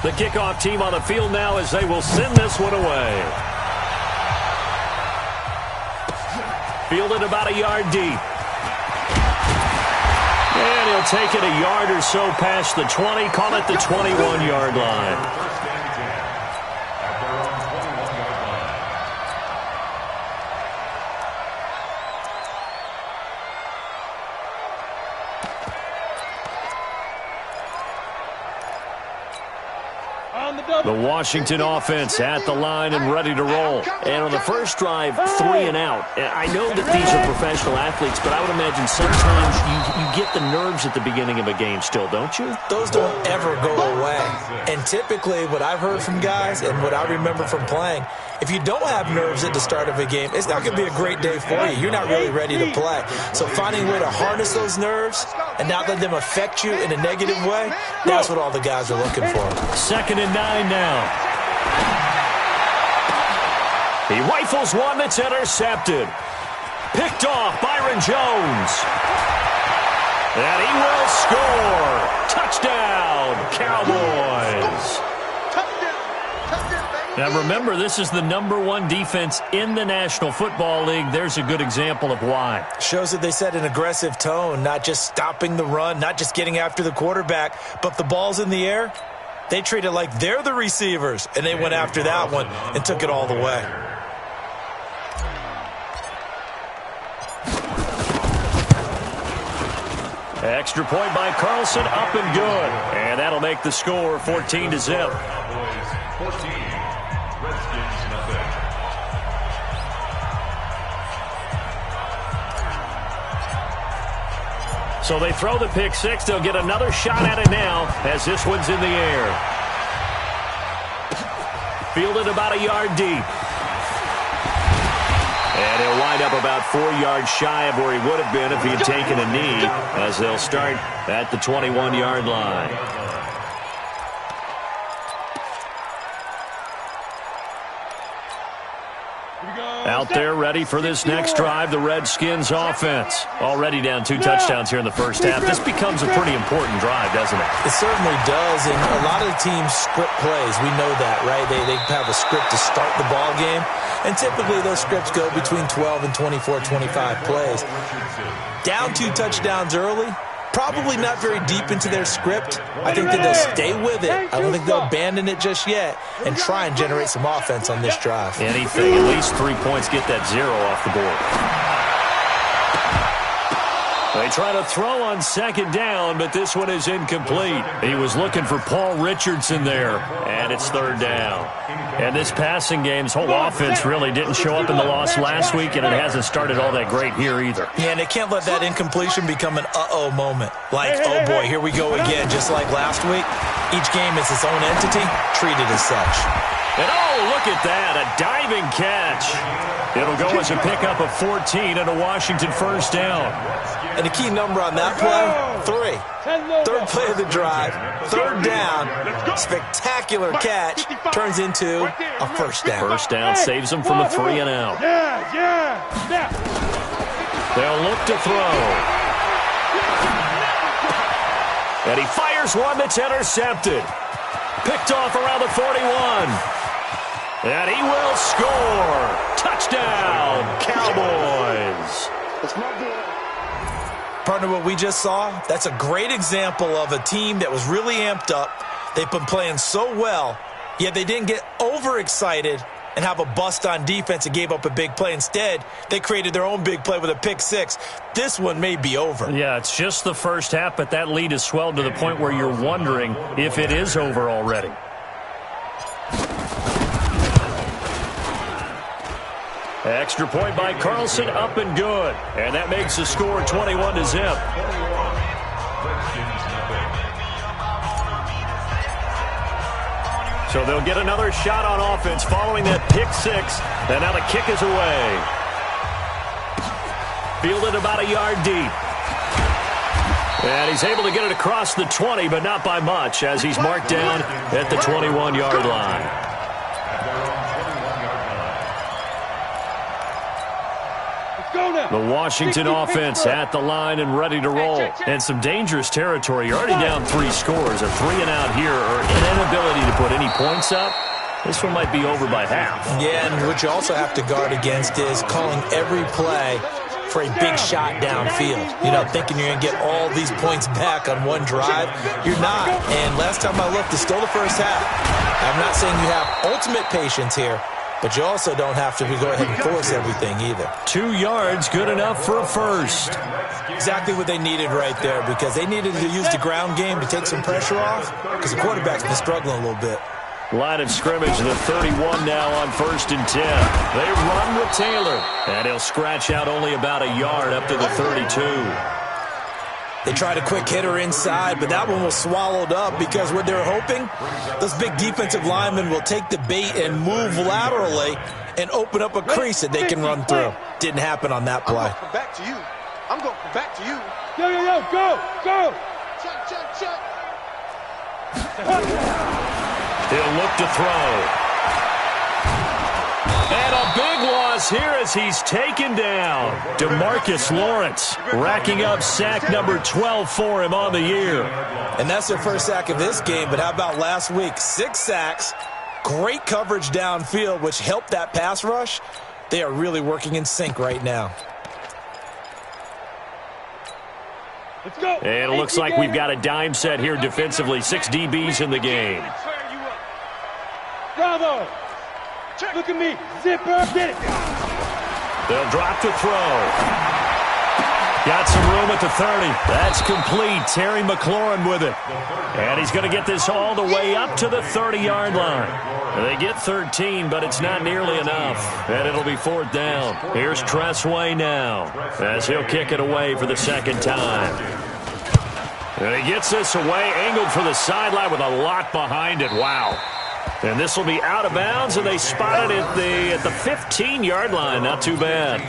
The kickoff team on the field now as they will send this one away. Fielded about a yard deep. And he'll take it a yard or so past the 20, call it the 21-yard line. The Washington offense at the line and ready to roll. And on the first drive, 3 and out. I know that these are professional athletes, but I would imagine sometimes you get the nerves at the beginning of a game still, don't you? Those don't ever go away. And typically what I've heard from guys and what I remember from playing, if you don't have nerves at the start of a game, it's not going to be a great day for you. You're not really ready to play. So finding a way to harness those nerves and not let them affect you in a negative way, that's what all the guys are looking for. 2nd and 9 now. He rifles one that's intercepted. Picked off Byron Jones. And he will score. Touchdown, Cowboys. Now remember, this is the #1 defense in the National Football League. There's a good example of why. Shows that they set an aggressive tone, not just stopping the run, not just getting after the quarterback, but the ball's in the air. They treat it like they're the receivers, and they went after that one and took it all the way. Extra point by Carlson, up and good. And that'll make the score 14-0. So they throw the pick six. They'll get another shot at it now as this one's in the air. Fielded about a yard deep. And he'll wind up about 4 yards shy of where he would have been if he had taken a knee, as they'll start at the 21-yard line. Out there ready for this next drive, the Redskins offense. Already down 2 touchdowns here in the first half. This becomes a pretty important drive, doesn't it? It certainly does, and a lot of the teams script plays. We know that, right? They have a script to start the ball game, and typically those scripts go between 12 and 24, 25 plays. Down 2 touchdowns early, probably not very deep into their script. I think that they'll stay with it. I don't think they'll abandon it just yet and try and generate some offense on this drive. Anything, at least 3 points, get that 0 off the board. They try to throw on 2nd down, but this one is incomplete. He was looking for Paul Richardson there, and it's 3rd down. And this passing game's whole offense really didn't show up in the loss last week, and it hasn't started all that great here either. Yeah, and they can't let that incompletion become an uh-oh moment. Like, oh boy, here we go again, just like last week. Each game is its own entity, treated as such. And oh, look at that, a diving catch. It'll go as a pickup of 14 and a Washington 1st down. And the key number on that play, 3. 3rd play of the drive, 3rd down, spectacular catch, turns into a 1st down. 1st down saves them from a 3 and out. They'll look to throw. And he fires one that's intercepted. Picked off around the 41. And he will score. Touchdown, Cowboys. Partner, what we just saw, that's a great example of a team that was really amped up. They've been playing so well, yet they didn't get overexcited and have a bust on defense and gave up a big play. Instead, they created their own big play with a pick six. This one may be over. Yeah, it's just the first half, but that lead has swelled to the point where you're wondering if it is over already. Extra point by Carlson, up and good. And that makes the score 21-0. So they'll get another shot on offense following that pick six. And now the kick is away. Fielded about a yard deep. And he's able to get it across the 20, but not by much, as he's marked down at the 21-yard line. The Washington offense at the line and ready to roll. And some dangerous territory. You're already down 3 scores. A 3 and out here, or an inability to put any points up, this one might be over by half. Yeah, and what you also have to guard against is calling every play for a big shot downfield. You know, thinking you're going to get all these points back on one drive. You're not. And last time I looked, it's still the first half. I'm not saying you have ultimate patience here, but you also don't have to go ahead and force everything either. 2 yards, good enough for a first. Exactly what they needed right there, because they needed to use the ground game to take some pressure off, because the quarterback's been struggling a little bit. Line of scrimmage, the 31 now on 1st and 10. They run with Taylor, and he'll scratch out only about a yard up to the 32. They tried a quick hitter inside, but that one was swallowed up because what they're hoping, those big defensive linemen will take the bait and move laterally and open up a crease that they can run through. Didn't happen on that play. Back to you. I'm going back to you. Yo, go. Check. He'll look to throw. And a big loss here as he's taken down. DeMarcus Lawrence racking up sack number 12 for him on the year. And that's their first sack of this game, but how about last week? 6 sacks, great coverage downfield, which helped that pass rush. They are really working in sync right now. Let's go. And it looks like we've got a dime set here defensively. 6 DBs in the game. Bravo. Look at me. Zipper. Get it. They'll drop to throw. Got some room at the 30. That's complete. Terry McLaurin with it. And he's going to get this all the way up to the 30-yard line. They get 13, but it's not nearly enough. And it'll be 4th down. Here's Tressway now as he'll kick it away for the second time. And he gets this away, angled for the sideline with a lot behind it. Wow. And this will be out of bounds, and they spot it at the 15-yard line. Not too bad.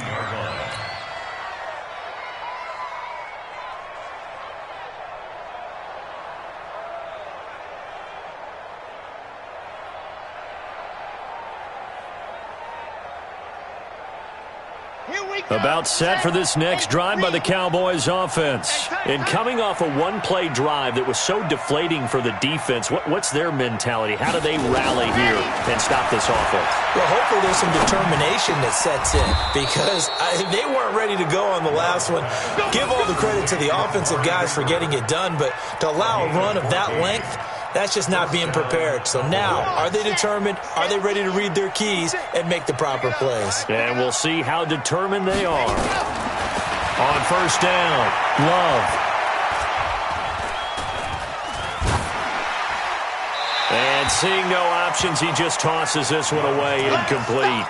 About set for this next drive by the Cowboys offense. And coming off a one-play drive that was so deflating for the defense, what's their mentality? How do they rally here and stop this offense? Well, hopefully there's some determination that sets in, because they weren't ready to go on the last one. Give all the credit to the offensive guys for getting it done, but to allow a run of that length, that's just not being prepared. So now, are they determined? Are they ready to read their keys and make the proper plays? And we'll see how determined they are. On 1st down, Love. And seeing no options, he just tosses this one away, incomplete.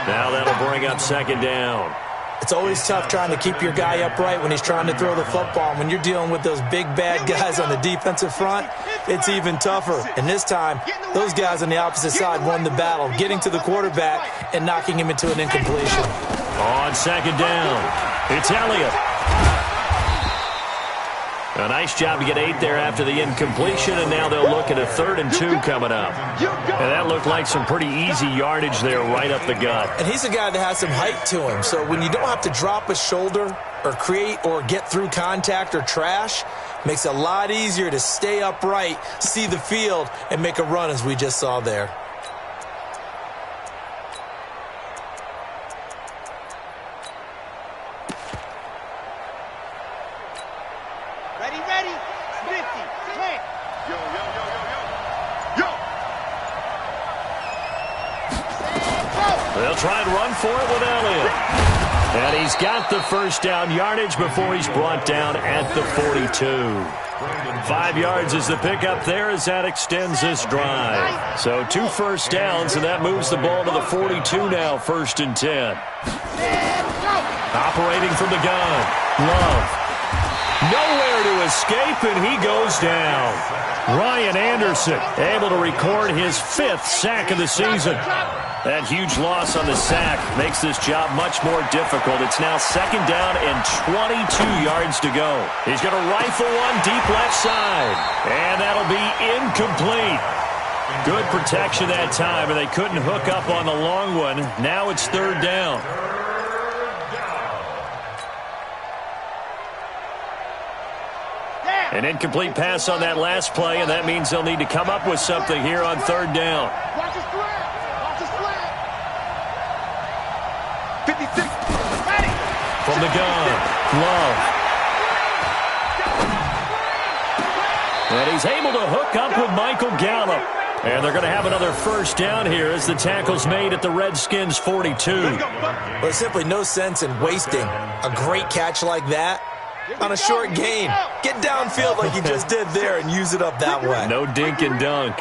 Now that'll bring up 2nd down. It's always tough trying to keep your guy upright when he's trying to throw the football. When you're dealing with those big, bad guys on the defensive front, it's even tougher. And this time, those guys on the opposite side won the battle, getting to the quarterback and knocking him into an incompletion. On 2nd down, it's Elliott. A nice job to get 8 there after the incompletion, and now they'll look at a 3rd and 2 coming up. And that looked like some pretty easy yardage there right up the gut. And he's a guy that has some height to him, so when you don't have to drop a shoulder or create or get through contact or trash, makes it a lot easier to stay upright, see the field, and make a run as we just saw there. Ready. 50, 10. Yo. They'll try and run for it with Elliott. And he's got the 1st down yardage before he's brought down at the 42. 5 yards is the pickup there as that extends this drive. So 2 first downs, and that moves the ball to the 42 now, 1st and 10. Operating from the gun, Love. Nowhere to escape, and he goes down. Ryan Anderson able to record his 5th sack of the season. That huge loss on the sack makes this job much more difficult. It's now 2nd down and 22 yards to go. He's going to rifle one deep left side, and that'll be incomplete. Good protection that time, and they couldn't hook up on the long one. Now it's 3rd down. An incomplete pass on that last play, and that means they'll need to come up with something here on third down. Watch his slant. Watch his slant. 56. Ready. From the gun, Love. And he's able to hook up with Michael Gallup. And they're going to have another first down here as the tackle's made at the Redskins' 42. There's simply no sense in wasting a great catch like that on a short gain. Get downfield like you just did there and use it up that way. No dink and dunk. A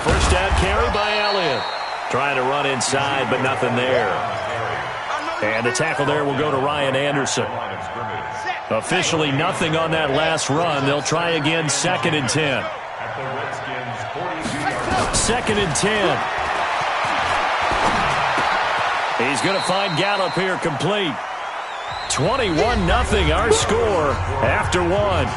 first down carry by Elliott. Trying to run inside, but nothing there. And the tackle there will go to Ryan Anderson. Officially nothing on that last run. They'll try again, 2nd and 10. 2nd and 10. He's going to find Gallup here complete. 21-0 our score after one.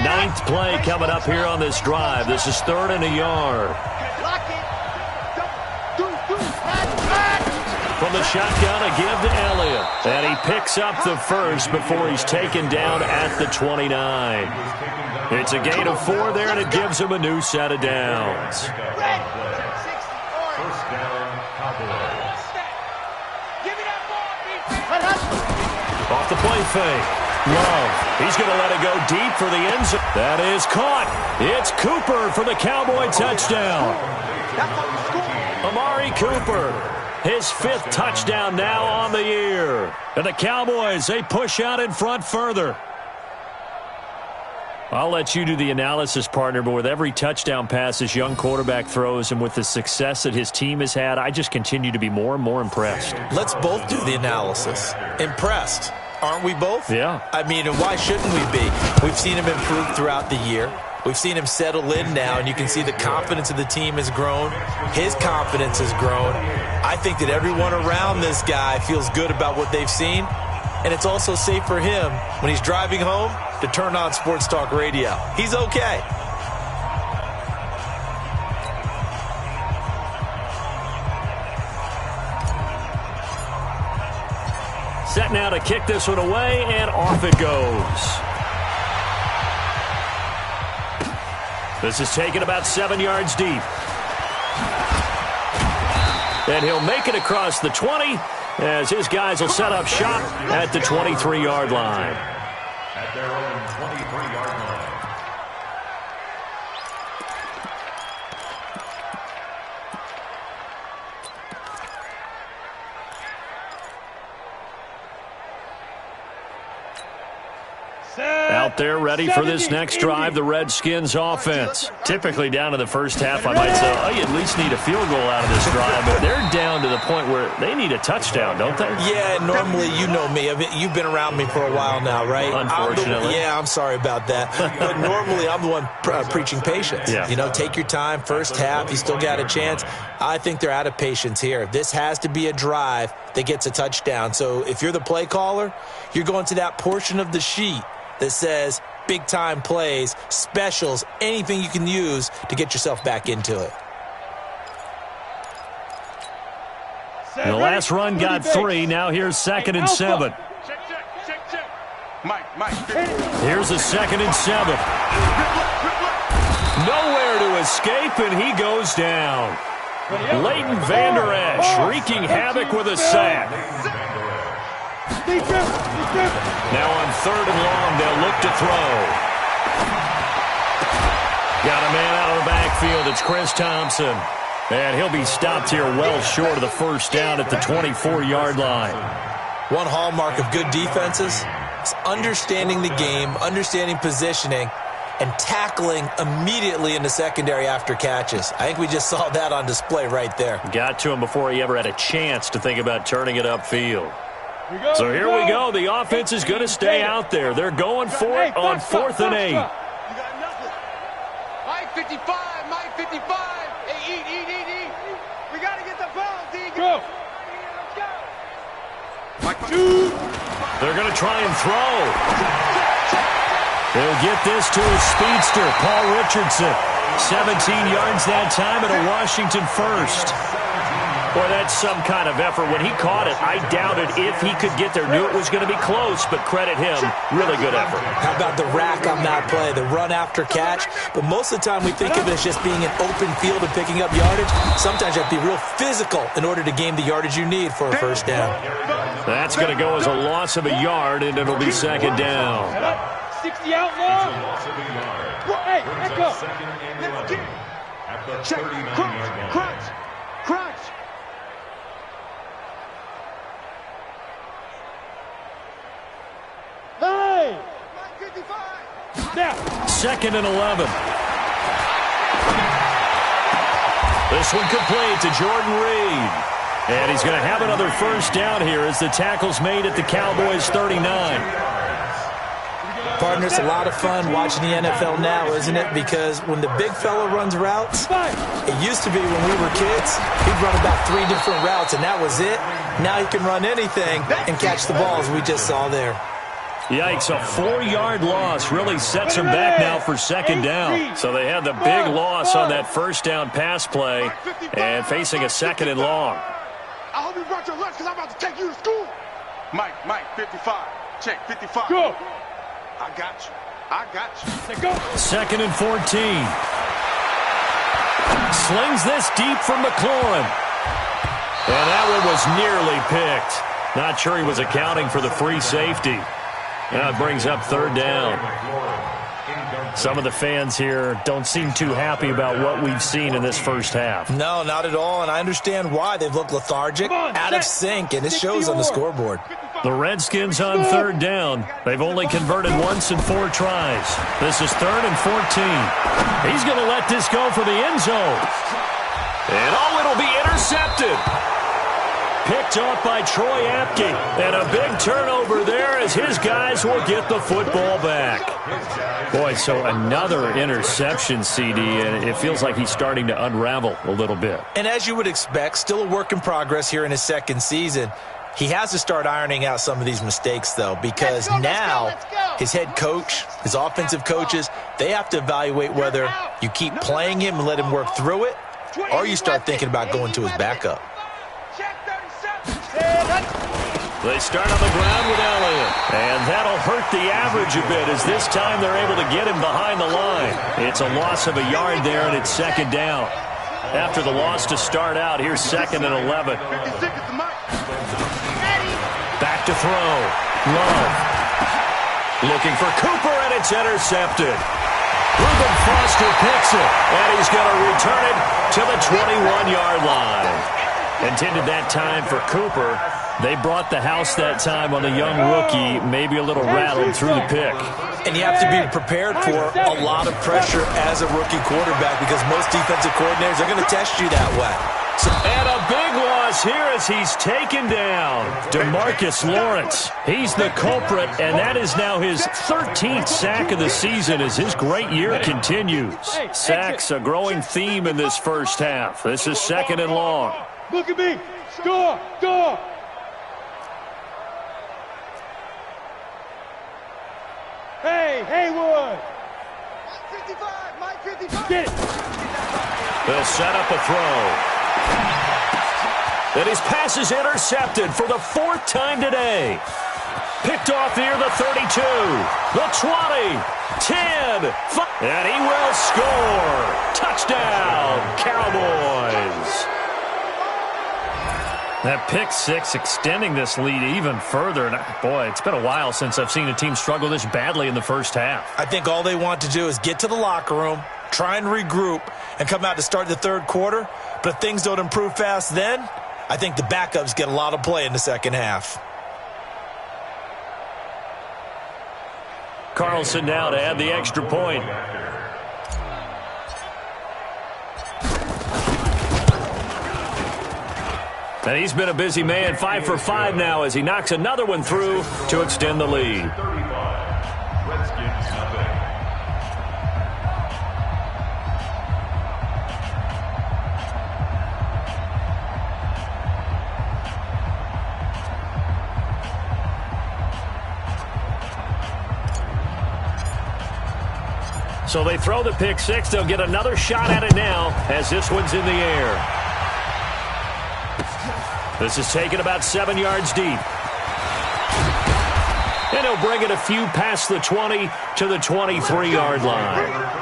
Ninth play coming up here on this drive. This is 3rd and a yard. From the shotgun, a give to Elliott. And he picks up the first before he's taken down at the 29. It's a gain of 4 there, and it gives him a new set of downs. Off the play fake. Love. He's going to let it go deep for the end zone. That is caught. It's Cooper for the Cowboy touchdown. Amari Cooper, his 5th touchdown now on the year. And the Cowboys, they push out in front further. I'll let you do the analysis, partner, but with every touchdown pass this young quarterback throws and with the success that his team has had, I just continue to be more and more impressed. Let's both do the analysis. Impressed. Aren't we both? Yeah. I mean, and why shouldn't we be? We've seen him improve throughout the year. We've seen him settle in now, and you can see the confidence of the team has grown. His confidence has grown. I think that everyone around this guy feels good about what they've seen, and it's also safe for him when he's driving home to turn on Sports Talk Radio. He's okay. Set now to kick this one away, and off it goes. This is taken about 7 yards deep. And he'll make it across the 20 as his guys will set up shop at the 23-yard line. At their own 23-yard line. Out there ready for this next drive, the Redskins offense. Typically down to the first half, I might say, oh, you at least need a field goal out of this drive, but they're down to the point where they need a touchdown, don't they? Yeah, normally, you know me. You've been around me for a while now, right? Unfortunately. I'm sorry about that. But normally, I'm the one preaching patience. Yeah. You know, take your time. First half, you still got a chance. I think they're out of patience here. This has to be a drive that gets a touchdown. So if you're the play caller, you're going to that portion of the sheet that says big-time plays, specials, anything you can use to get yourself back into it. The last run got 3. Now here's 2nd and 7. Here's a 2nd and 7. Nowhere to escape, and he goes down. Leighton Vander Esch wreaking havoc with a sack. Now on 3rd and long, they'll look to throw. Got a man out of the backfield. It's Chris Thompson. And he'll be stopped here well short of the first down at the 24-yard line. One hallmark of good defenses is understanding the game, understanding positioning, and tackling immediately in the secondary after catches. I think we just saw that on display right there. Got to him before he ever had a chance to think about turning it upfield. So here we go. The offense is going to stay out there. They're going for it on 4th and 8. Mike 55, Mike 55. Hey, eat. We got to get the ball, D. Go. They're going to try and throw. They'll get this to his speedster, Paul Richardson. 17 yards that time and a Washington first. Boy, that's some kind of effort. When he caught it, I doubted if he could get there. Knew it was going to be close, but credit him. Really good effort. How about the rack on that play, the run after catch? But most of the time we think of it as just being an open field and picking up yardage. Sometimes you have to be real physical in order to gain the yardage you need for a first down. That's going to go as a loss of a yard, and it'll be second down. 60 out long. Hey, echo. Check. Crunch. Hey. Now. Second and 11. This one complete to Jordan Reed. And he's going to have another first down here as the tackle's made at the Cowboys' 39. Partner, it's a lot of fun watching the NFL now, isn't it? Because when the big fella runs routes, it used to be when we were kids, he'd run about 3 different routes, and that was it. Now he can run anything and catch the balls we just saw there. Yikes, a 4-yard loss really sets them back now for second down. So they had the big loss on that first down pass play and facing a second and long. I hope you brought your lunch because I'm about to take you to school. Mike, 55. Check, 55. Go. I got you. Let's go. Second and 14. Slings this deep from McLaurin. And that one was nearly picked. Not sure he was accounting for the free safety. Now it brings up third down. Some of the fans here don't seem too happy about what we've seen in this first half. No, not at all, and I understand why. They've looked lethargic, out of sync, and it shows on the scoreboard. The Redskins on third down. They've only converted once in 4 tries. This is third and 14. He's going to let this go for the end zone. And it'll be intercepted. Picked off by Troy Apke. And a big turnover there as his guys will get the football back. Boy, so another interception, CD, and it feels like he's starting to unravel a little bit. And as you would expect, still a work in progress here in his second season. He has to start ironing out some of these mistakes, though, because now his head coach, his offensive coaches, they have to evaluate whether you keep playing him and let him work through it, or you start thinking about going to his backup. They start on the ground with Elliott. And that'll hurt the average a bit as this time they're able to get him behind the line. It's a loss of a yard there, and it's second down. After the loss to start out, here's second and 11. Back to throw. Love. Looking for Cooper, and it's intercepted. Reuben Foster picks it, and he's going to return it to the 21-yard line. Intended that time for Cooper. They brought the house that time on the young rookie, maybe a little rattled through the pick. And you have to be prepared for a lot of pressure as a rookie quarterback because most defensive coordinators are going to test you that way. And a big loss here as he's taken down. DeMarcus Lawrence, he's the culprit, and that is now his 13th sack of the season as his great year continues. Sacks a growing theme in this first half. This is second and long. Look at me. Score. Hey, Haywood. Mike 55. Get it. They'll set up a throw. And his pass is intercepted for the 4th time today. Picked off near the 32, the 20, 10, 5, and he will score. Touchdown, Cowboys. That pick six extending this lead even further. And boy, it's been a while since I've seen a team struggle this badly in the first half. I think all they want to do is get to the locker room, try and regroup, and come out to start the third quarter. But if things don't improve fast then, I think the backups get a lot of play in the second half. Carlson now to add the extra point. And he's been a busy man, 5 for 5 now as he knocks another one through to extend the lead. So they throw the pick six. They'll get another shot at it now as this one's in the air. This is taken about 7 yards deep. And he'll bring it a few past the 20 to the 23-yard line.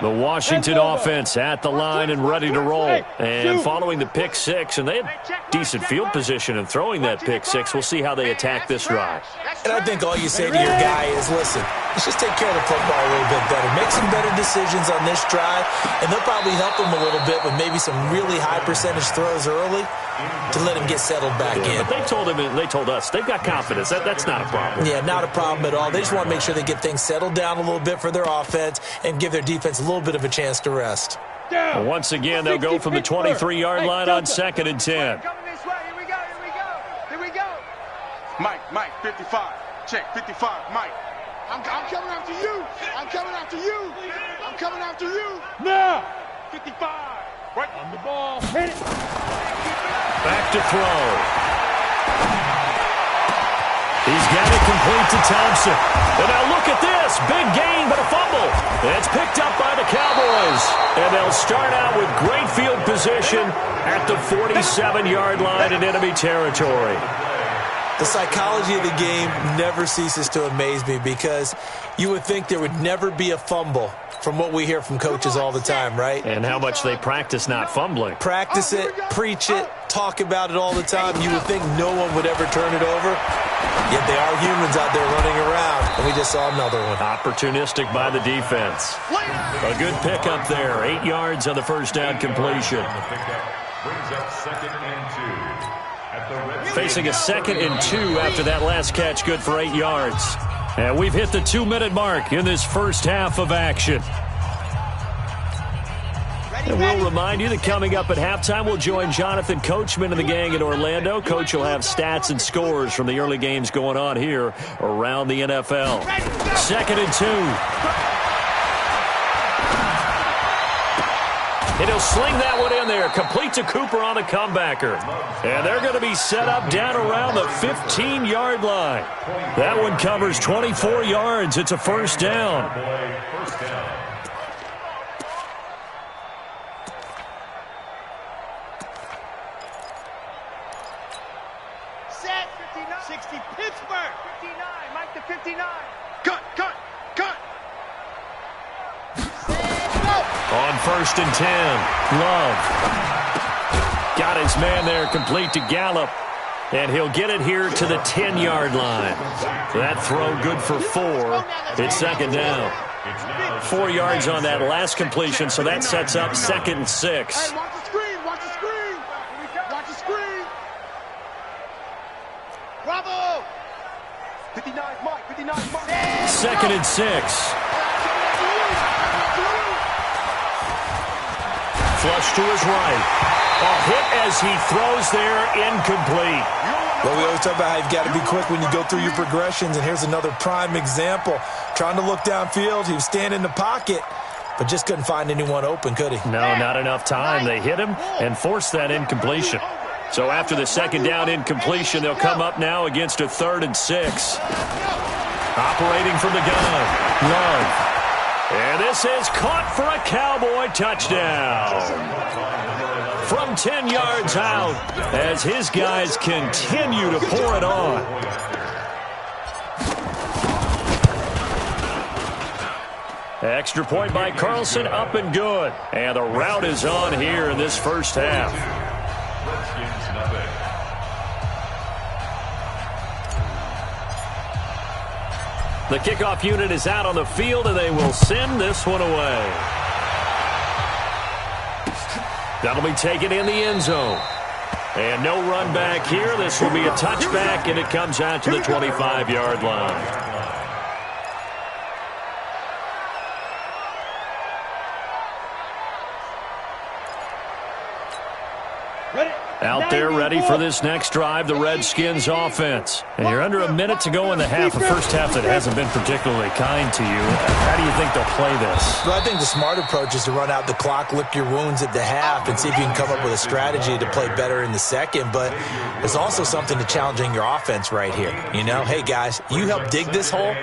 The Washington offense at the line and ready to roll. And following the pick six, and they had decent field position in throwing that pick six. We'll see how they attack this drive. And I think all you say to your guy is, listen, let's just take care of the football a little bit better. Make some better decisions on this drive, and they'll probably help him a little bit with maybe some really high percentage throws early to let him get settled back in. But they told us they've got confidence. That's not a problem. Yeah, not a problem at all. They just want to make sure they get things settled down a little bit for their offense and give their defense a little bit of a chance to rest. Once again, they'll go from the 23-yard line on 2nd and 10. Here we go. Mike, 55. Check, 55, Mike. I'm coming after you. I'm coming after you. I'm coming after you. Now. 55. Right on the ball. Hit it. Back to throw. He's got it complete to Thompson. And now look at this. Big gain, but a fumble. It's picked up by the Cowboys. And they'll start out with great field position at the 47-yard line in enemy territory. The psychology of the game never ceases to amaze me because you would think there would never be a fumble from what we hear from coaches all the time, right? And how much they practice not fumbling. Practice it, preach it, talk about it all the time. You would think no one would ever turn it over, yet they are humans out there running around, and we just saw another one. Opportunistic by the defense. A good pickup there, 8 yards on the first down completion. Facing a 2nd and 2 after that last catch, good for 8 yards. And we've hit the 2-minute mark in this first half of action. And we'll remind you that coming up at halftime, we'll join Jonathan Coachman and the gang in Orlando. Coach will have stats and scores from the early games going on here around the NFL. 2nd and 2. And he'll sling that one in there. Complete to Cooper on the comebacker. And they're going to be set up down around the 15-yard line. That one covers 24 yards. It's a first down. Set. 59. 60 Pittsburgh. 59. Mike to 59. Cut. On 1st and 10, Love. Got his man there, complete to Gallup. And he'll get it here to the 10-yard line. That throw good for 4. It's 2nd down. 4 yards on that last completion, so that sets up 2nd and 6. Hey, watch the screen. Watch the screen. Bravo. 59, Mike. 59, Mike. 2nd and 6. Flush to his right. A hit as he throws there, incomplete. Well, we always talk about how you've got to be quick when you go through your progressions, and here's another prime example. Trying to look downfield, he was standing in the pocket, but just couldn't find anyone open, could he? No, not enough time. They hit him and forced that incompletion. So after the 2nd down incompletion, they'll come up now against a 3rd and 6. Operating from the gun, Love. And this is caught for a Cowboy touchdown. From 10 yards out as his guys continue to pour it on. Extra point by Carlson, up and good. And the route is on here in this first half. The kickoff unit is out on the field, and they will send this one away. That'll be taken in the end zone. And no run back here. This will be a touchback, and it comes out to the 25-yard line. Ready? Out there ready for this next drive, the Redskins offense. And you're under a minute to go in the half, a first half that hasn't been particularly kind to you. How do you think they'll play this? Well, I think the smart approach is to run out the clock, lick your wounds at the half, and see if you can come up with a strategy to play better in the second. But there's also something to challenging your offense right here. You know, hey, guys, you help dig this hole.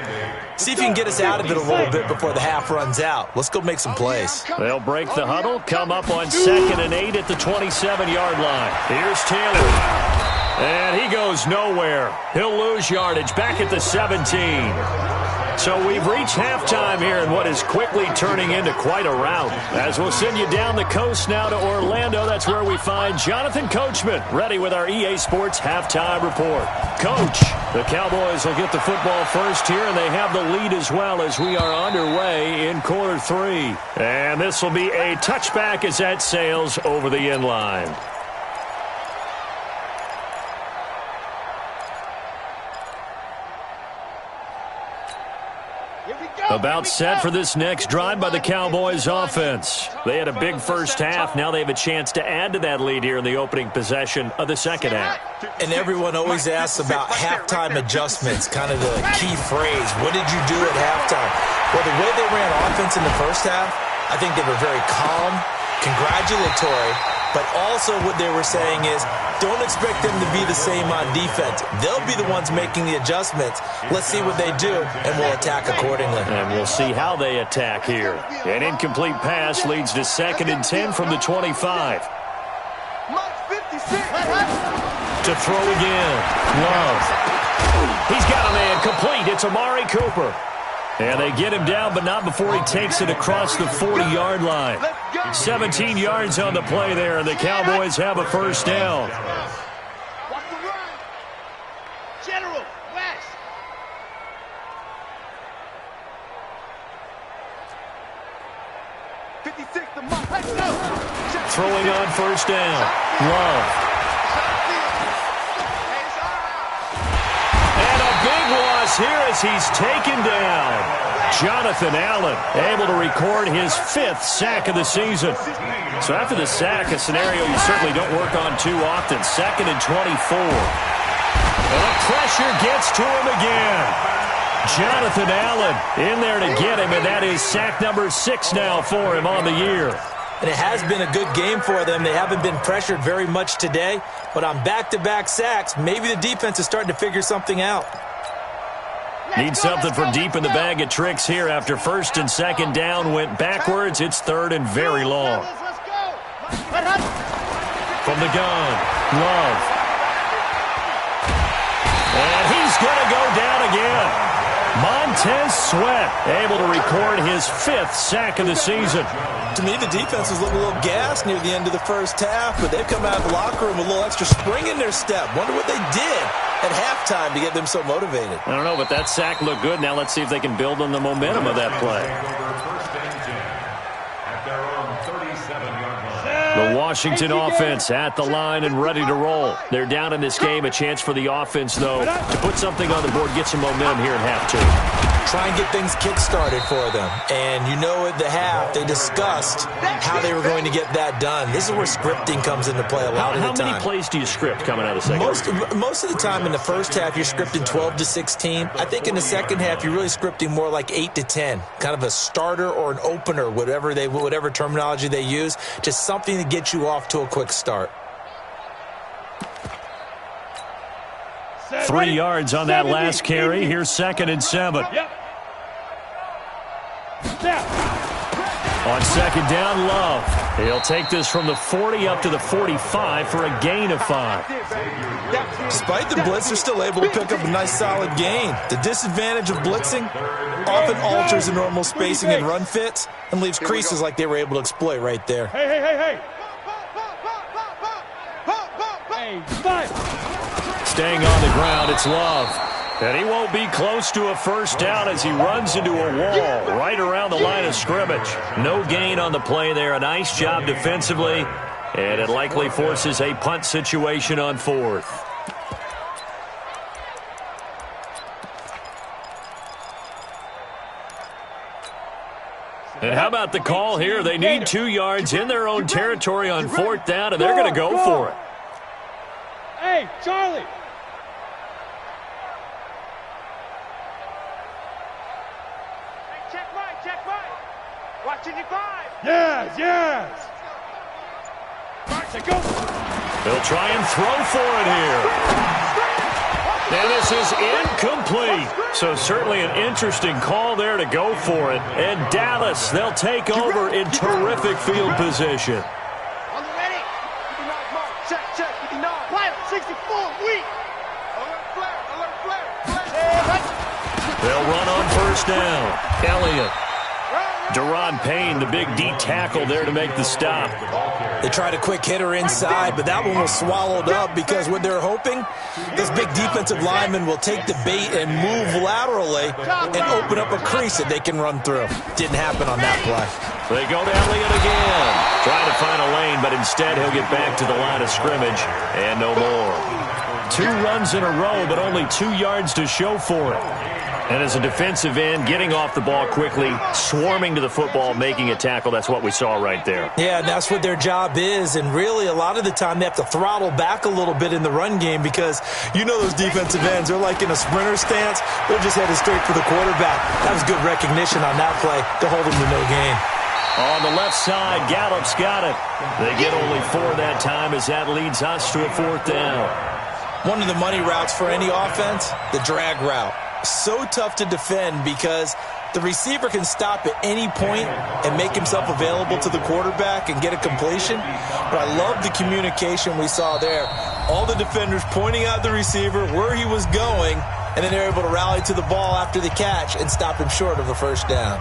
See if you can get us out of it a little bit before the half runs out. Let's go make some plays. They'll break the huddle, come up on 2nd and 8 at the 27-yard line. Here's Taylor. And he goes nowhere. He'll lose yardage back at the 17. So we've reached halftime here in what is quickly turning into quite a rout. As we'll send you down the coast now to Orlando, that's where we find Jonathan Coachman, ready with our EA Sports halftime report. Coach, the Cowboys will get the football first here, and they have the lead as well as we are underway in quarter 3. And this will be a touchback as that sails over the end line. About set for this next drive by the Cowboys offense. They had a big first half. Now they have a chance to add to that lead here in the opening possession of the second half. And everyone always asks about halftime adjustments, kind of the key phrase. What did you do at halftime? Well, the way they ran offense in the first half, I think they were very calm, congratulatory, but also what they were saying is don't expect them to be the same on defense. They'll be the ones making the adjustments. Let's see what they do, and we'll attack accordingly. And we'll see how they attack here. An incomplete pass leads to 2nd and 10 from the 25. To throw again. Love. He's got a man complete. It's Amari Cooper. And they get him down, but not before he takes it across the 40-yard line. 17 yards on the play there, and the Cowboys have a first down. Watch the run. General, West. Throwing on first down. Love. Here as he's taken down. Jonathan Allen able to record his 5th sack of the season. So after the sack, a scenario you certainly don't work on too often. 2nd and 24. And the pressure gets to him again. Jonathan Allen in there to get him, and that is sack number 6 now for him on the year. And it has been a good game for them. They haven't been pressured very much today, but on back-to-back sacks, maybe the defense is starting to figure something out. Need something from deep in the bag of tricks here after 1st and 2nd down went backwards. It's 3rd and very long. From the gun, Love. And he's going to go down again. Montez Sweat able to record his 5th sack of the season. To me, the defense was looking a little gassed near the end of the first half, but they've come out of the locker room with a little extra spring in their step. Wonder what they did at halftime to get them so motivated. I don't know, but that sack looked good. Now let's see if they can build on the momentum of that play. The Washington offense at the line and ready to roll. They're down in this game. A chance for the offense, though, to put something on the board, get some momentum here in half 2. Try and get things kick-started for them. And you know at the half, they discussed how they were going to get that done. This is where scripting comes into play a lot of the time. How many plays do you script coming out of second? Most of the time in the first half, you're scripting 12 to 16. I think in the second half, you're really scripting more like 8 to 10. Kind of a starter or an opener, whatever terminology they use. Just something to get you off to a quick start. 3 yards on that last carry. Here's 2nd and 7. On 2nd down, Love. He'll take this from the 40 up to the 45 for a gain of 5. Despite the blitz, they're still able to pick up a nice solid gain. The disadvantage of blitzing often alters the normal spacing and run fits and leaves creases like they were able to exploit right there. Hey. Staying on the ground, it's Love. And he won't be close to a first down as he runs into a wall right around the line of scrimmage. No gain on the play there. A nice job defensively, and it likely forces a punt situation on 4th. And how about the call here? They need 2 yards in their own territory on 4th down, and they're going to go for it. Hey, Charlie! Hey, check Mike. Watching you five. Yes, yes! March, go! They'll try and throw for it here. And this is incomplete. So certainly an interesting call there to go for it. And Dallas, they'll take over in terrific field position. On the ready. 59 mark. Check, 59. Pilot, 64, weak. Alert flare. They'll run on first down. Elliott. Deron Payne, the big D tackle there to make the stop. They tried a quick hitter inside, but that one was swallowed up because what they're hoping, this big defensive lineman will take the bait and move laterally and open up a crease that they can run through. Didn't happen on that play. They go to Elliott again. Trying to find a lane, but instead he'll get back to the line of scrimmage and no more. 2 runs in a row, but only 2 yards to show for it. And as a defensive end, getting off the ball quickly, swarming to the football, making a tackle, that's what we saw right there. Yeah, and that's what their job is. And really, a lot of the time, they have to throttle back a little bit in the run game because you know those defensive ends, they're like in a sprinter stance. They're just headed straight for the quarterback. That was good recognition on that play to hold them to no gain. On the left side, Gallup's got it. They get only 4 that time as that leads us to a 4th down. One of the money routes for any offense, the drag route. So tough to defend because the receiver can stop at any point and make himself available to the quarterback and get a completion. But I love the communication we saw there. All the defenders pointing out the receiver, where he was going, and then they're able to rally to the ball after the catch and stop him short of the first down.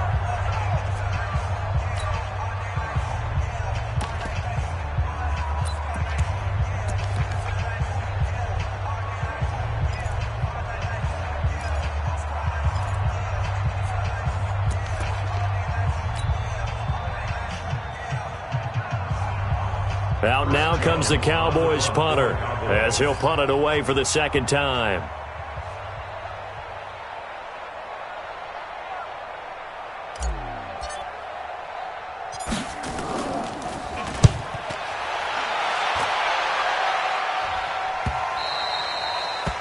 Out now comes the Cowboys punter as he'll punt it away for the 2nd time.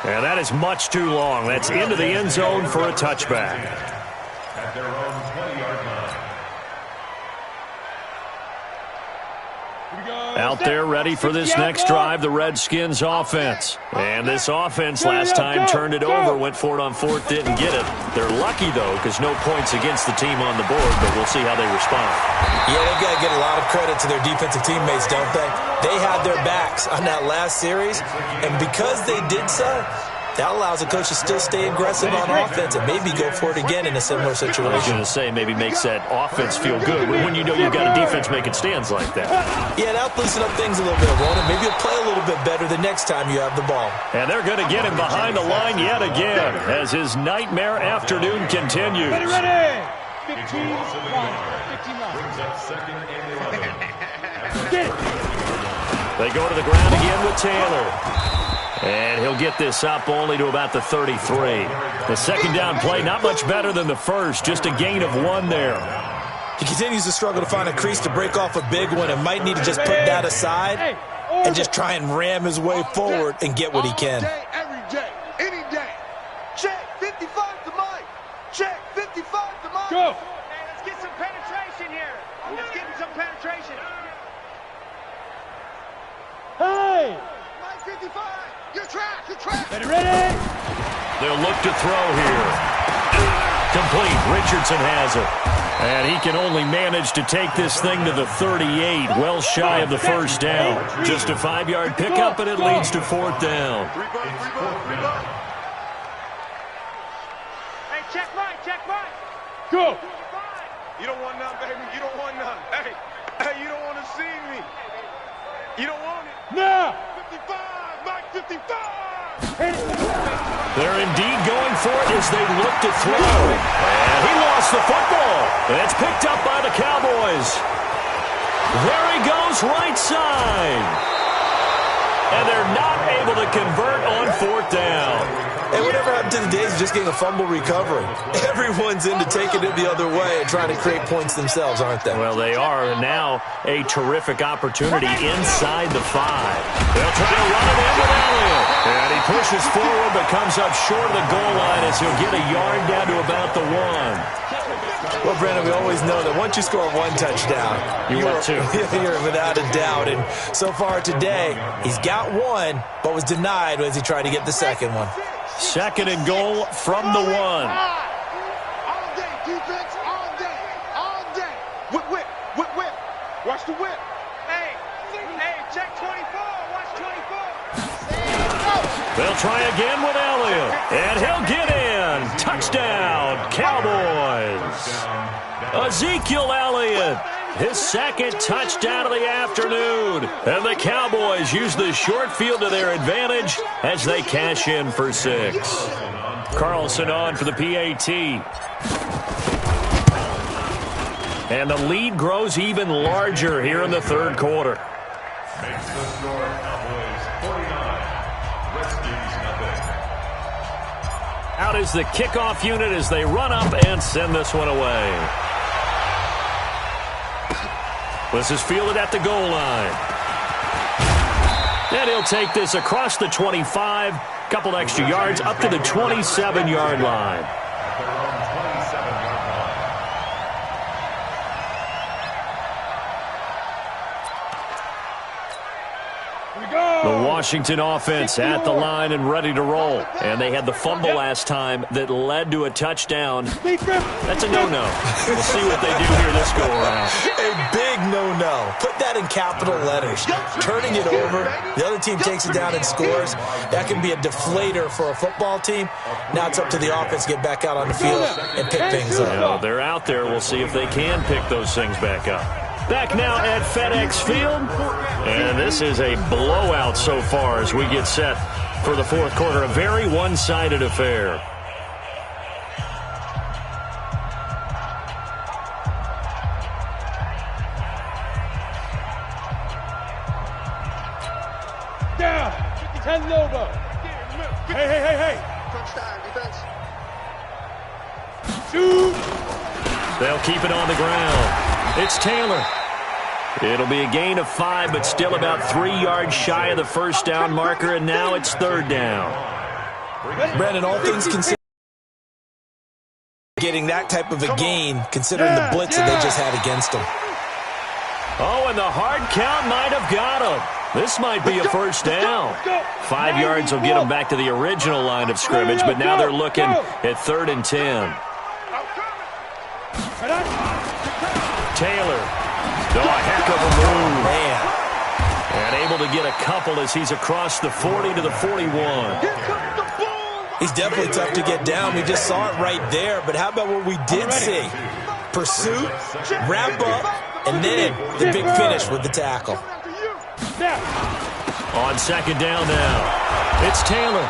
And that is much too long. That's into the end zone for a touchback. At their own 20-yard line. Out there ready for this next drive, the Redskins offense. And this offense last time turned it over, went for it on 4th, didn't get it. They're lucky, though, because no points against the team on the board, but we'll see how they respond. Yeah, they've got to get a lot of credit to their defensive teammates, don't they? They had their backs on that last series, and because they did so, that allows the coach to still stay aggressive on offense and maybe go for it again in a similar situation. I was going to say maybe makes that offense feel good when you know you've got a defense making stands like that. Yeah, that'll loosen up things a little bit, won't it? Maybe you'll play a little bit better the next time you have the ball. And they're going to get him behind the line yet again as his nightmare afternoon continues. Ready! 15 line. 15 line. Brings up 2nd and 11. Get it! They go to the ground again with Taylor. And he'll get this up only to about the 33. The 2nd down play, not much better than the first, just a gain of 1 there. He continues to struggle to find a crease to break off a big one and might need to just put that aside and just try and ram his way forward and get what he can. Every day, any day. Check 55 to Mike. Check 55 to Mike. Go! Hey, let's get some penetration here. Let's get some penetration. Hey! Mike 55. You're trapped. You're trapped. Ready? They'll look to throw here. Complete. Richardson has it. And he can only manage to take this thing to the 38, well shy of the first down. Just a 5-yard pickup, and it leads to 4th down. Hey, check Mike. Check Mike. Go! You don't want none, baby. You don't want none. Hey, you don't want to see me. You don't want it. Now! 55. Mike 55. Hit it! They're indeed going for it as they look to throw. And he lost the football. And it's picked up by the Cowboys. There he goes, right side. And they're not able to convert on 4th down. And whatever happened to the days of just getting a fumble recovery? Everyone's into taking it the other way and trying to create points themselves, aren't they? Well, they are, and now a terrific opportunity inside the 5. They'll try to run it in with Elliott. And he pushes forward but comes up short of the goal line as he'll get a yard down to about the 1. Well, Brandon, we always know that once you score one touchdown, you're without a doubt. And so far today, he's got one, but was denied as he tried to get the second one. 2nd and goal from the 1. All day, defense, all day, all day. Whip, whip, whip, whip. Watch the whip. Hey, check 24. Watch 24. They'll try again with Elliott, and he'll get in. Touchdown, Cowboys. Ezekiel Elliott, his 2nd touchdown of the afternoon. And the Cowboys use the short field to their advantage as they cash in for 6. Carlson on for the PAT. And the lead grows even larger here in the 3rd quarter. Makes the score Cowboys 49, Redskins nothing. Out is the kickoff unit as they run up and send this one away. This is fielded at the goal line. And he'll take this across the 25, couple extra yards up to the 27-yard line. The Washington offense at the line and ready to roll. And they had the fumble last time that led to a touchdown. That's a no-no. We'll see what they do here this go-around. A big no-no. Put that in capital letters. Turning it over, the other team takes it down and scores. That can be a deflator for a football team. Now it's up to the offense to get back out on the field and pick things up. Well, they're out there. We'll see if they can pick those things back up. Back now at FedEx Field. And this is a blowout so far as we get set for the 4th quarter. A very one-sided affair. Down. 10 Lobo. Hey. Crunch time, defense. Shoot. They'll keep it on the ground. It's Taylor. It'll be a gain of 5, but still about 3 yards shy of the first down marker, and now it's 3rd down. Brandon, all things considered, getting that type of a gain, considering the blitz that they just had against them. Oh, and the hard count might have got him. This might be a first down. 5 yards will get them back to the original line of scrimmage, but now they're looking at 3rd and 10. Taylor. Oh, a heck of a move. Man. And able to get a couple as he's across the 40 to the 41. He's definitely tough to get down. We just saw it right there. But how about what we did see? Pursuit, wrap up, and then the big finish with the tackle. On 2nd down now, it's Taylor.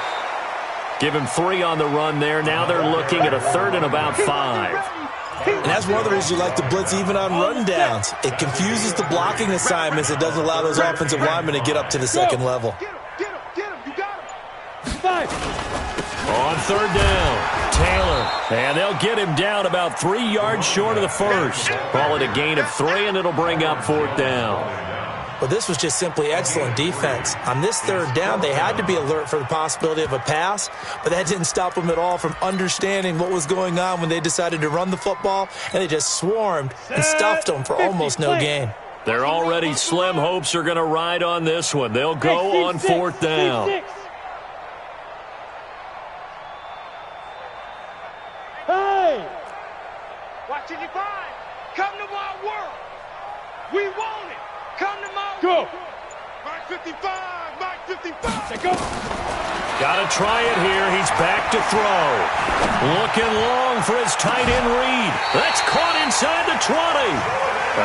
Give him 3 on the run there. Now they're looking at a 3rd and about 5. And that's one of the reasons you like to blitz even on rundowns. It confuses the blocking assignments. It doesn't allow those offensive linemen to get up to the 2nd level. Get him, you got him. 5. On 3rd down, Taylor. And they'll get him down about 3 yards short of the first. Call it a gain of 3, and it'll bring up 4th down. Well, this was just simply excellent defense. On this 3rd down, they had to be alert for the possibility of a pass, but that didn't stop them at all from understanding what was going on when they decided to run the football, and they just swarmed and stuffed them for almost no gain. Their already slim hopes are going to ride on this one. They'll go on 4th down. Hey! Watch it, you find. Come to my world. We want it. Come to my Go. Mike 55, Mike 55. Say go. Got to try it here. He's back to throw. Looking long for his tight end read. That's caught inside the 20.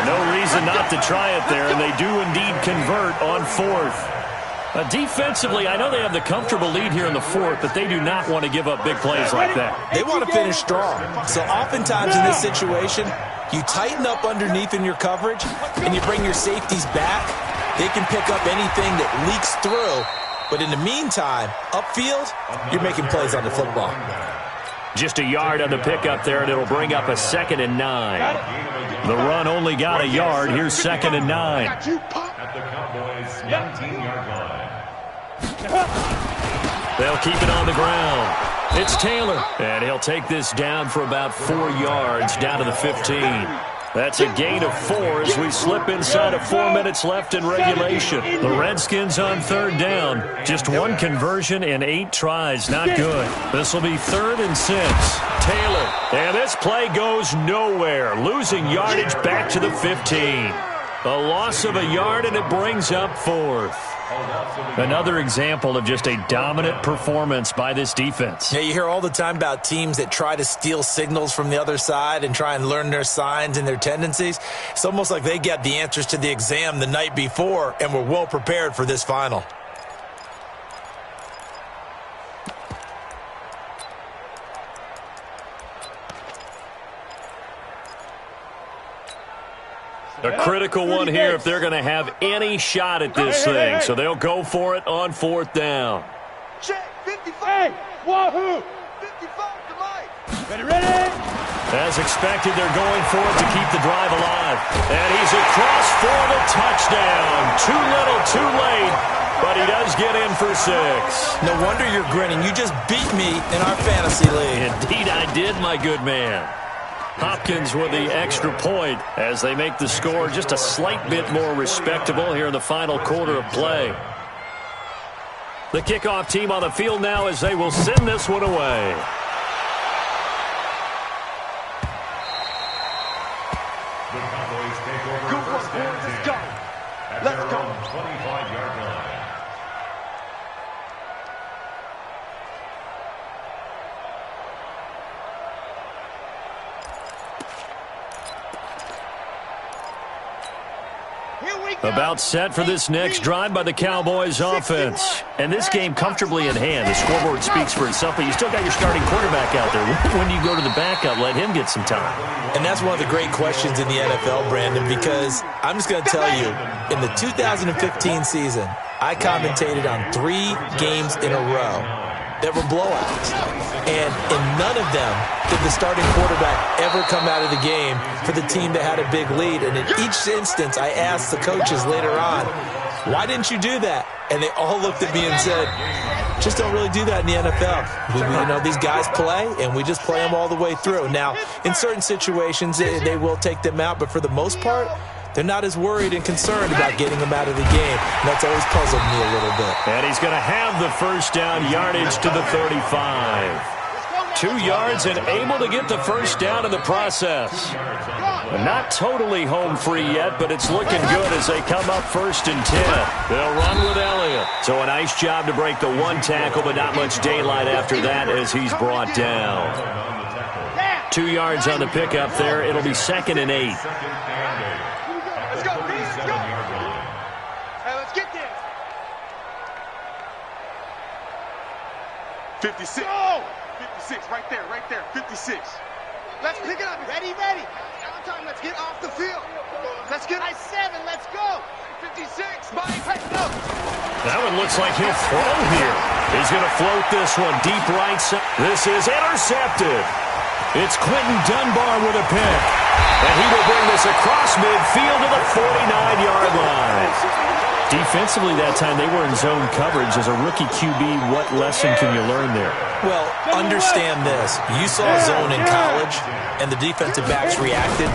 No reason not to try it there, and they do indeed convert on 4th. Defensively, I know they have the comfortable lead here in the 4th, but they do not want to give up big plays like that. They want to finish strong. So oftentimes in this situation, you tighten up underneath in your coverage, and you bring your safeties back. They can pick up anything that leaks through But in the meantime, upfield, you're making plays on the football. Just a yard on the pickup there, and it'll bring up a 2nd and 9. The run only got a yard. Here's 2nd and 9. At the Cowboys' 19-yard line. They'll keep it on the ground. It's Taylor, and he'll take this down for about 4 yards down to the 15. That's a gain of 4 as we slip inside of 4 minutes left in regulation. The Redskins on 3rd down. Just 1 conversion in 8 tries. Not good. This will be 3rd and 6. Taylor. And this play goes nowhere. Losing yardage back to the 15. A loss of a yard, and it brings up 4th. Another example of just a dominant performance by this defense. Yeah, you hear all the time about teams that try to steal signals from the other side and try and learn their signs and their tendencies. It's almost like they get the answers to the exam the night before and were well prepared for this final. A critical one here if they're going to have any shot at this thing. So they'll go for it on 4th down. Check, 55. Hey, wahoo! 55 to Mike. Ready? As expected, they're going for it to keep the drive alive. And he's across for the touchdown. Too little, too late. But he does get in for 6. No wonder you're grinning. You just beat me in our fantasy league. Indeed I did, my good man. Hopkins with the extra point as they make the score just a slight bit more respectable here in the final quarter of play. The kickoff team on the field now as they will send this one away. The Cowboys take over Good first one, and boys. 10. Let's go. At Let's their go. own 25-yard line. About set for this next drive by the Cowboys offense. And this game comfortably in hand. The scoreboard speaks for itself, but you still got your starting quarterback out there. When you go to the backup, let him get some time. And that's one of the great questions in the NFL, Brandon, because I'm just going to tell you, in the 2015 season, I commentated on 3 games in a row that were blowouts. And in none of them did the starting quarterback ever come out of the game for the team that had a big lead. And in each instance, I asked the coaches later on, why didn't you do that? And they all looked at me and said, just don't really do that in the NFL. These guys play, and we just play them all the way through. Now, in certain situations, they will take them out, but for the most part, they're not as worried and concerned about getting them out of the game. And that's always puzzled me a little bit. And he's going to have the first down, yardage to the 35. 2 yards and able to get the first down in the process. Not totally home free yet, but it's looking good as they come up 1st and 10. They'll run with Elliott. So a nice job to break the 1 tackle, but not much daylight after that as he's brought down. 2 yards on the pickup there. It'll be 2nd and 8. Let's go, let's go. Hey, let's get there. 56. Go! 56, right there, 56. Let's pick it up. Ready? Time, let's get off the field. Let's get 7, let's go. 56, Mike, hey, go. That one looks like he'll throw here. He's going to float this one deep right side. This is intercepted. It's Quentin Dunbar with a pick. And he will bring this across midfield to the 49-yard line. Defensively that time, they were in zone coverage. As a rookie QB, what lesson can you learn there? Well, understand this. You saw zone in college, and the defensive backs reacted,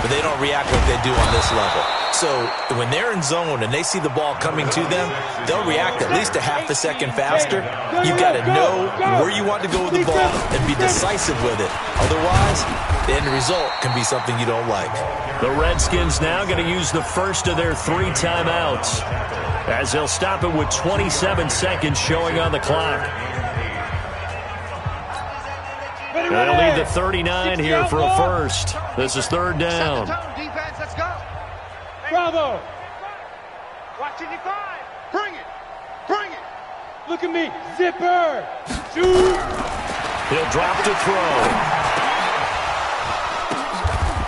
but they don't react like they do on this level. So when they're in zone and they see the ball coming to them, they'll react at least a half a second faster. You've got to know where you want to go with the ball and be decisive with it. Otherwise, the end result can be something you don't like. The Redskins now going to use the first of their 3 timeouts as they'll stop it with 27 seconds showing on the clock. They'll need the 39 here for a first. This is 3rd down. Defense, let's go. Bravo! Watch 55. Bring it. Look at me, zipper! Shoot! He'll drop to throw.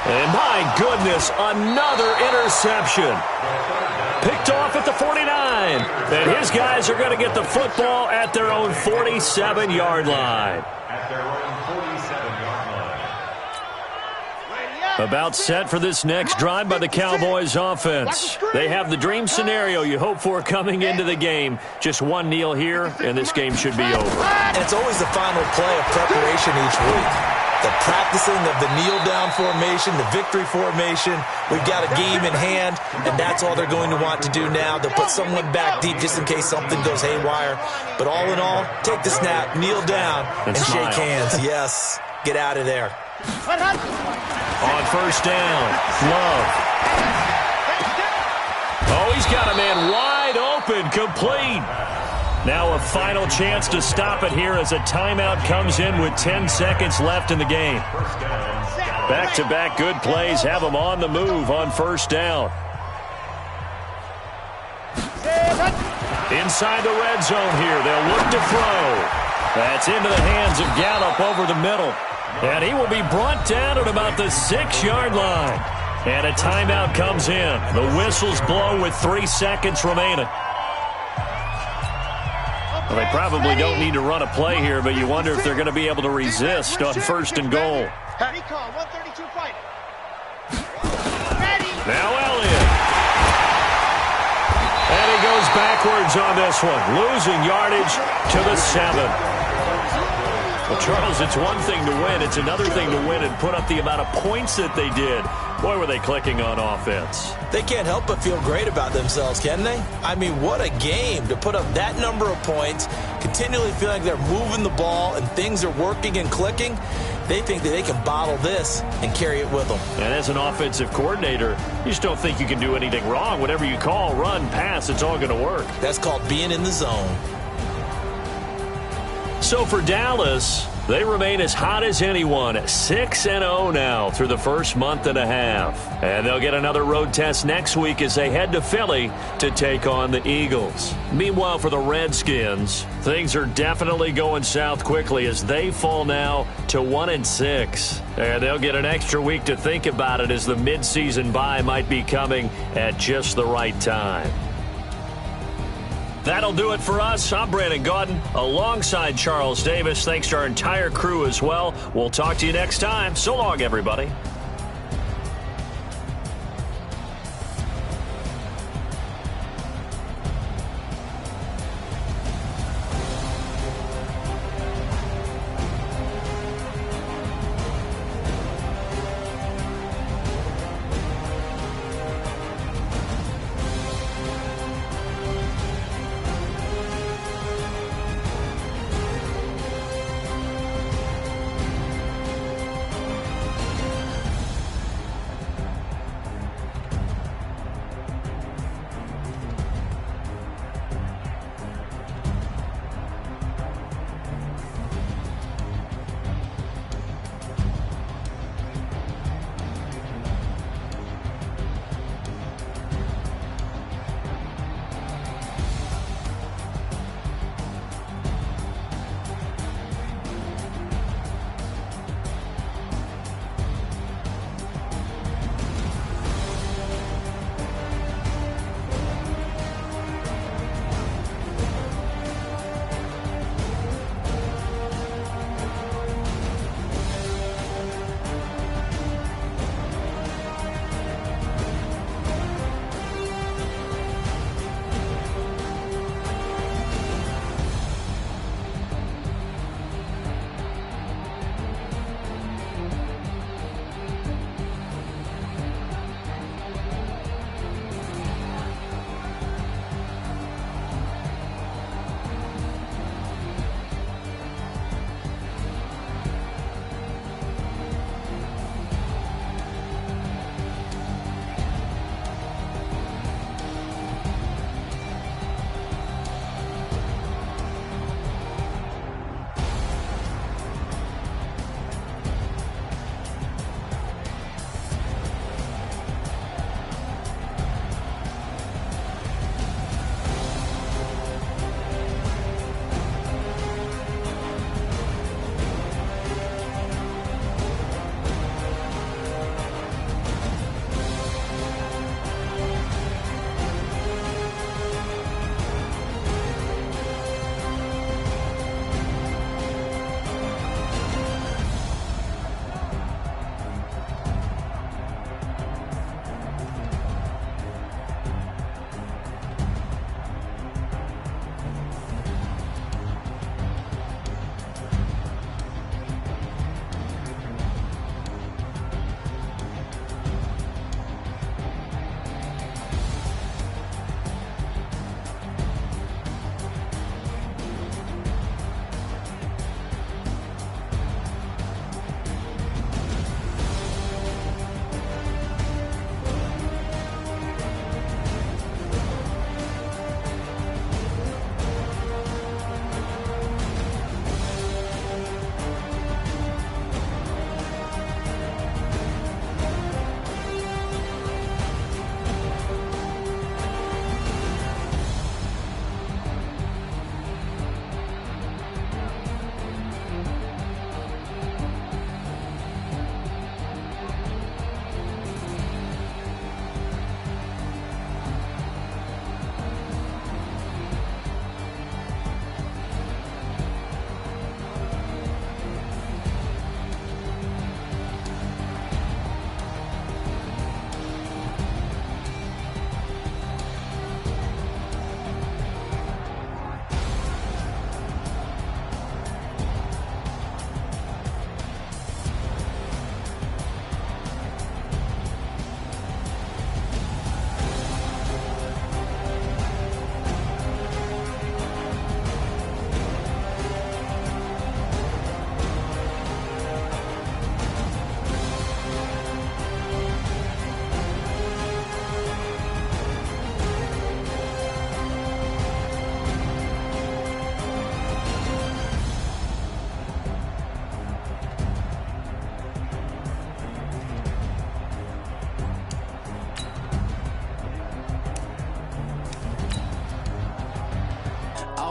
And my goodness, another interception. Picked off at the 49. And his guys are going to get the football at their own 47-yard line. At their own 47-yard line. About set for this next drive by the Cowboys offense. They have the dream scenario you hope for coming into the game. Just one kneel here, and this game should be over. And it's always the final play of preparation each week. The practicing of the kneel-down formation, the victory formation. We've got a game in hand, and that's all they're going to want to do now. They'll put someone back deep just in case something goes haywire. But all in all, take the snap, kneel down, and shake hands. Yes, get out of there. On first down, Love. Oh, he's got a man wide open, complete. Now a final chance to stop it here as a timeout comes in with 10 seconds left in the game. Back-to-back good plays have them on the move on first down. Inside the red zone here, they'll look to throw. That's into the hands of Gallup over the middle. And he will be brought down at about the 6-yard line. And a timeout comes in. The whistle's blown with 3 seconds remaining. Well, they probably don't need to run a play here, but you wonder if they're going to be able to resist on first and goal. Now Elliott. And he goes backwards on this one, losing yardage to the 7. Well, Charles, it's one thing to win. It's another thing to win and put up the amount of points that they did. Boy, were they clicking on offense. They can't help but feel great about themselves, can they? I mean, what a game to put up that number of points, continually feel like they're moving the ball and things are working and clicking. They think that they can bottle this and carry it with them. And as an offensive coordinator, you just don't think you can do anything wrong. Whatever you call, run, pass, it's all going to work. That's called being in the zone. So for Dallas, they remain as hot as anyone, 6-0 now through the first month and a half. And they'll get another road test next week as they head to Philly to take on the Eagles. Meanwhile, for the Redskins, things are definitely going south quickly as they fall now to 1-6. And they'll get an extra week to think about it as the midseason bye might be coming at just the right time. That'll do it for us. I'm Brandon Gaudin alongside Charles Davis. Thanks to our entire crew as well. We'll talk to you next time. So long, everybody.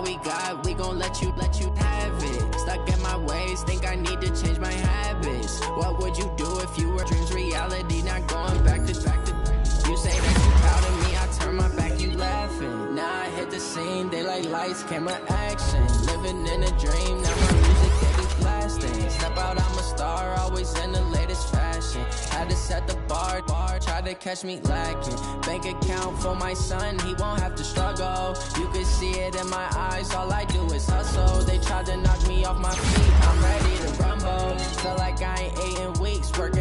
we got, we gon' let you have it. Stuck in my ways, think I need to change my habits. What would you do if you were dreams reality, not going back to you say that you proud of me, I turn my back, you laughing. Now I hit the scene, they like lights, camera, action. Living in a dream, now my music, they be blasting. Step out, I'm a star, always in the latest fashion. Had to set the bar, try to catch me lacking. Bank account for my son, he won't have to struggle. You can see it in my eyes, all I do is hustle. They tried to knock me off my feet, I'm ready to rumble. Feel like I ain't ate in weeks, work